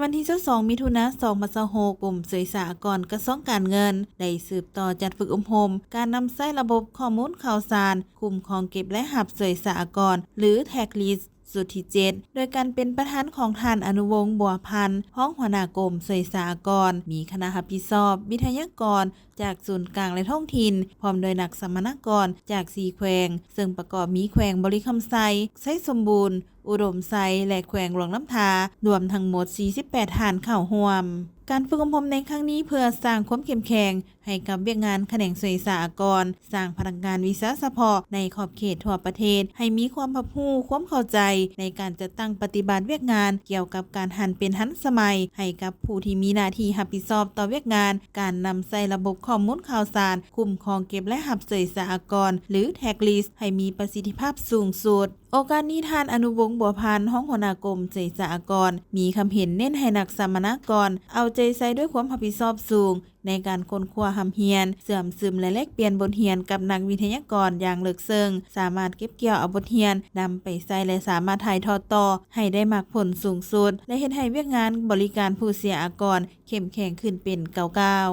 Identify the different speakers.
Speaker 1: วันที่22มิถุนายน2026กลุ่มสื่อสารกระทรวงการเงินได้สืบต่อจัดฝึกอบรมการนำใช้ระบบข้อมูลข่าวสารคุ้มครองเก็บและหับสื่อสารหรือแท็กลิสสุดที่7โดยการเป็นประธานของท่านอนุวงศ์บัวพันธ์พ้องหัวหน้ากรมสื่อสารมีคณะรับผิดชอบวิทยากรจากศูนย์กลางและท้องถิ่นพร้อมโดยนักสัมมนากรจาก4แขวงซึ่งประกอบมีแขวงบริคำไซไซสมบูรณ์อุดมไซและแขวงหลวงน้ำทารวมทั้งหมด48ฐานเข้าร่วมการฝึกอบรมในครั้งนี้เพื่อสร้างความเข้มแข็งให้กับเวียกงานแขนงสื่อสารสร้างพนักงานวิชาเฉพาะในขอบเขตทั่วประเทศให้มีความรับรู้ความเข้าใจในการจัดตั้งปฏิบัติเวียกงานเกี่ยวกับการหันเป็นทันสมัยให้กับผู้ที่มีหน้าที่รับผิดชอบต่อเวียกงานการนำใส่ระบบข้อมูลข่าวสารคุ้มครองเก็บและหับสื่อสารหรือแท็กลิสให้มีประสิทธิภาพสูงสุดโอกาสนี้ท่านอนุวงศ์บัวพันธ์ห้องหัวหน้ากรมสื่อสารมีคำเห็นเน้นให้นักสัมมนากรเอาใจใส่ด้วยความรับผิดชอบสูงในการค้นคว้าหำเฮียนเสื่อมซึมและแลกเปลี่ยนบทเรียนกับนักวิทยากรอย่างลึกซึ้งสามารถเก็บเกี่ยวเอาบทเรียนนำไปใช้และสามารถถ่ายทอดต่อให้ได้มากผลสูงสุดและเฮ็ดให้เวียกงานบริการผู้เสียอากรเข้มแข็งขึ้นเป็นก้าว